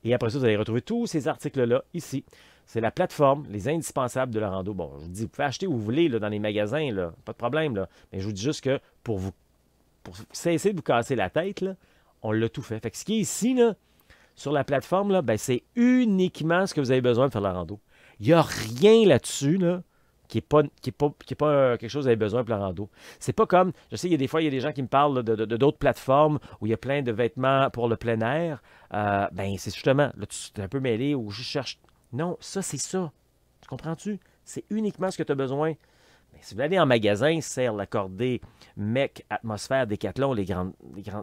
Et après ça, vous allez retrouver tous ces articles-là ici. C'est la plateforme, les indispensables de la rando. Bon, je vous dis, vous pouvez acheter où vous voulez là, dans les magasins, là, pas de problème. Là. Mais je vous dis juste que pour cesser de vous casser la tête, là, on l'a tout fait. Fait que ce qui est ici, là, sur la plateforme, là, ben, c'est uniquement ce que vous avez besoin de faire la rando. Il n'y a rien là-dessus là, qui n'est pas, quelque chose que vous avez besoin pour la rando. C'est pas comme, je sais, des fois, il y a des gens qui me parlent là, de d'autres plateformes où il y a plein de vêtements pour le plein air. Ben, c'est justement, là, tu es un peu mêlé ou je cherche. Non, ça, c'est ça. Tu comprends-tu? C'est uniquement ce que tu as besoin. Mais si vous allez en magasin, Serre, Laccordé, Mec, Atmosphère, Décathlon, les grandes...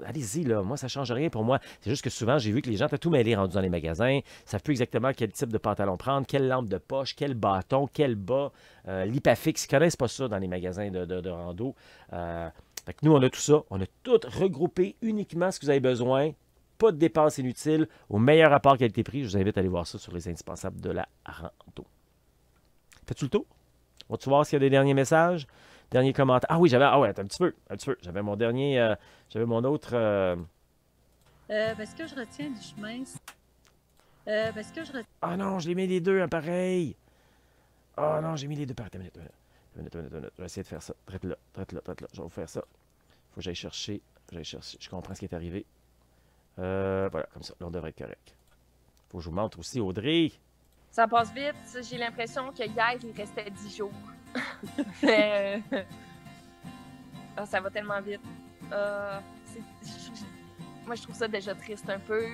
Allez-y, là. Moi, ça ne change rien pour moi. C'est juste que souvent, j'ai vu que les gens étaient tout mêlés rendus dans les magasins. Ils ne savent plus exactement quel type de pantalon prendre, quelle lampe de poche, quel bâton, quel bas, l'Hypafix. Ils ne connaissent pas ça dans les magasins de rando. Fait que nous, on a tout ça. On a tout regroupé uniquement ce que vous avez besoin. Pas de dépenses inutiles, au meilleur rapport qualité-prix. Je vous invite à aller voir ça sur les indispensables de la rando. Fais-tu le tour? Vas-tu voir s'il y a des derniers messages? Derniers commentaires. Ah oui, attends, un petit peu. J'avais mon dernier, j'avais mon autre... Ce que je retiens du chemin... Ah non, je les mets les deux, hein, pareil. Ah non, j'ai mis les deux pareil. Une minute. Je vais essayer de faire ça. Traite là. Je vais vous faire ça. Faut que j'aille chercher. Je comprends ce qui est arrivé. Voilà, comme ça. Là, on devrait être correct. Faut que je vous montre aussi, Audrey. Ça passe vite. J'ai l'impression que hier, il restait 10 jours. Mais, ça va tellement vite. Moi, je trouve ça déjà triste un peu.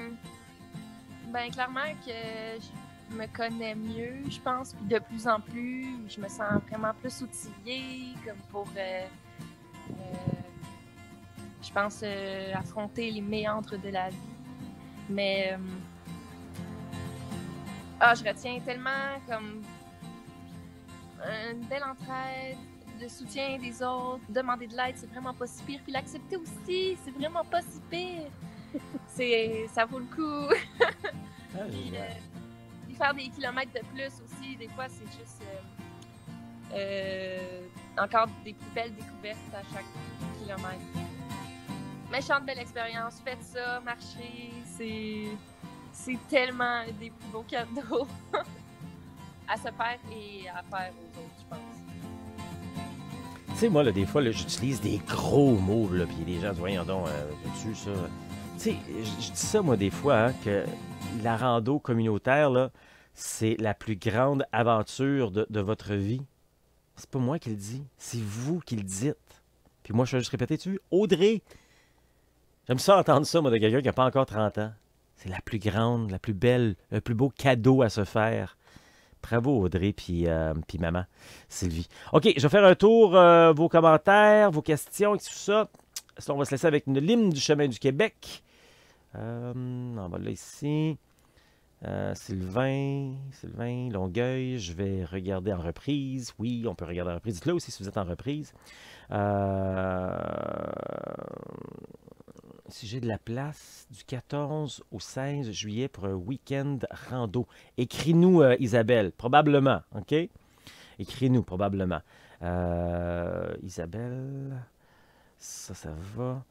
Ben, clairement que je me connais mieux, je pense. Puis de plus en plus, je me sens vraiment plus outillée, comme pour, je pense, affronter les méandres de la vie. Mais... je retiens tellement comme une belle entraide, le soutien des autres, demander de l'aide, c'est vraiment pas si pire. Puis l'accepter aussi, c'est vraiment pas si pire. Ça vaut le coup. Puis faire des kilomètres de plus aussi, des fois, c'est juste encore des plus belles découvertes à chaque kilomètre. Méchante belle expérience, faites ça, marchez, c'est tellement des plus beaux cadeaux à se faire et à faire aux autres, je pense. Tu sais, moi, là, des fois, là, j'utilise des gros mots, là, puis les gens disent, voyons donc, dessus, ça. Tu sais, je dis ça, moi, des fois, hein, que la rando communautaire, là, c'est la plus grande aventure de votre vie. C'est pas moi qui le dis, c'est vous qui le dites. Puis moi, je vais juste répéter dessus. Audrey! J'aime ça entendre ça, moi, de quelqu'un qui n'a pas encore 30 ans. C'est la plus grande, la plus belle, le plus beau cadeau à se faire. Bravo, Audrey, puis maman, Sylvie. OK, je vais faire un tour, vos commentaires, vos questions et tout ça. On va se laisser avec l'hymne du chemin du Québec. On va là ici. Sylvain, Longueuil, je vais regarder en reprise. Oui, on peut regarder en reprise. Dites-le aussi si vous êtes en reprise. Si j'ai de la place du 14 au 16 juillet pour un week-end rando. Écris-nous, Isabelle, probablement, OK? Écris-nous, probablement. Isabelle, ça va.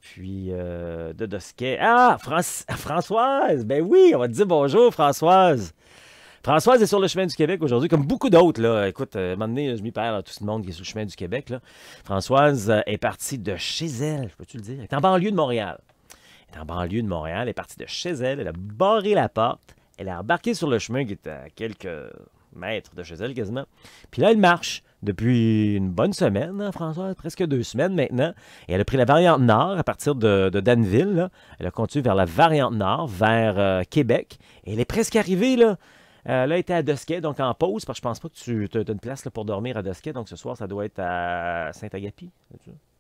Puis, de Dosquet. Ah, Françoise! Ben oui, on va te dire bonjour, Françoise. Françoise est sur le chemin du Québec aujourd'hui, comme beaucoup d'autres. Là. Écoute, à un moment donné, je m'y perds, là, tout le monde qui est sur le chemin du Québec. Là. Françoise est partie de chez elle, peux-tu le dire? Elle est en banlieue de Montréal. Elle est partie de chez elle, elle a barré la porte, elle a embarqué sur le chemin qui est à quelques mètres de chez elle quasiment. Puis là, elle marche depuis une bonne semaine, hein, Françoise, presque 2 semaines maintenant. Et elle a pris la variante nord à partir de Danville. Là. Elle a continué vers la variante nord, vers Québec. Et elle est presque arrivée, là. Là, elle était à Dosquet, donc en pause, parce que je pense pas que tu as une place là, pour dormir à Dosquet. Donc ce soir, ça doit être à Saint-Agapi.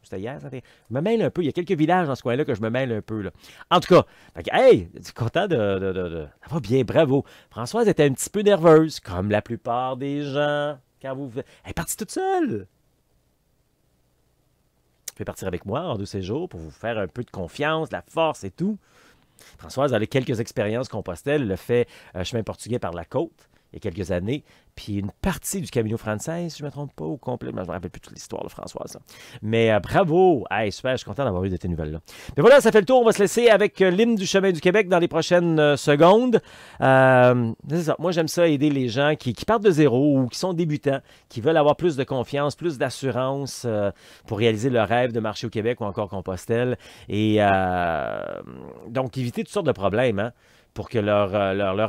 C'était hier, je me mêle un peu. Il y a quelques villages dans ce coin-là que je me mêle un peu. Là. En tout cas, hey, je suis content de... Ça va bien, bravo. Françoise était un petit peu nerveuse, comme la plupart des gens. Quand vous... Elle est partie toute seule. Vous pouvez partir avec moi en 2 séjours pour vous faire un peu de confiance, de la force et tout. Françoise a quelques expériences Compostelle. Elle a fait chemin portugais par la côte. il y a quelques années, puis une partie du Camino Frances, si je ne me trompe pas, au complet. Je ne me rappelle plus toute l'histoire de Françoise. Mais bravo! Hey, super, je suis content d'avoir eu de tes nouvelles-là. Mais voilà, ça fait le tour. On va se laisser avec l'hymne du chemin du Québec dans les prochaines secondes. C'est ça. Moi, j'aime ça, aider les gens qui partent de zéro ou qui sont débutants, qui veulent avoir plus de confiance, plus d'assurance pour réaliser leur rêve de marcher au Québec ou encore Compostelle. Et donc, éviter toutes sortes de problèmes, hein, pour que leur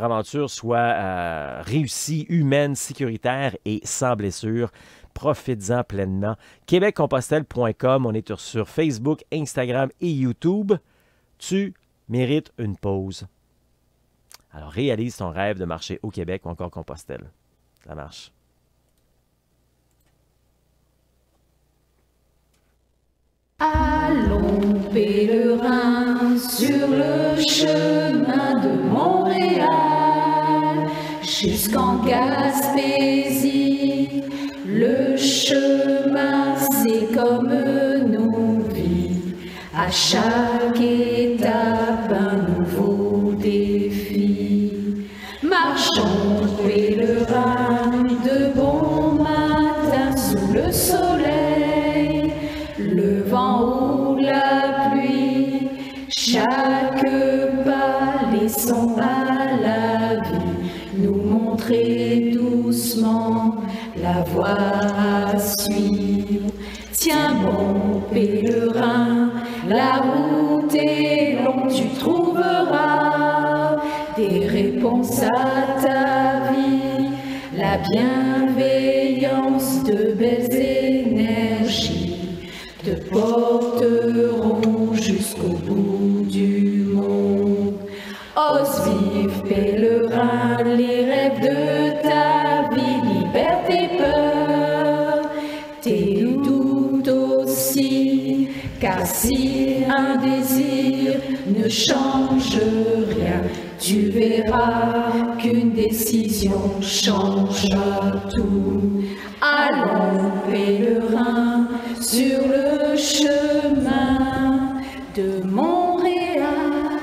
aventure soit réussie, humaine, sécuritaire et sans blessure. Profites-en pleinement. québeccompostelle.com, on est sur Facebook, Instagram et YouTube. Tu mérites une pause. Alors, réalise ton rêve de marcher au Québec ou encore Compostelle. Ça marche. Allons pèlerins sur le chemin de Montréal jusqu'en Gaspésie. Le chemin, c'est comme nos vies. À chaque étape, un nouveau défi. Marchons pèlerins de bon matin sous le soleil. Le vent ou la pluie, chaque pas laissons à la vie nous montrer doucement la voie à suivre. Tiens bon pèlerin, la route est longue, tu trouveras des réponses à ta vie, la bienveillance de belles énergies te porteront jusqu'au bout du monde. Ose vivre, pèlerin, les rêves de ta vie, libère tes peurs, tes doutes aussi, car si un désir ne change rien, tu verras qu'une décision changera tout. Allons, pèlerin, sur le chemin de Montréal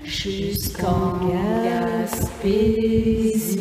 jusqu'en Gaspésie.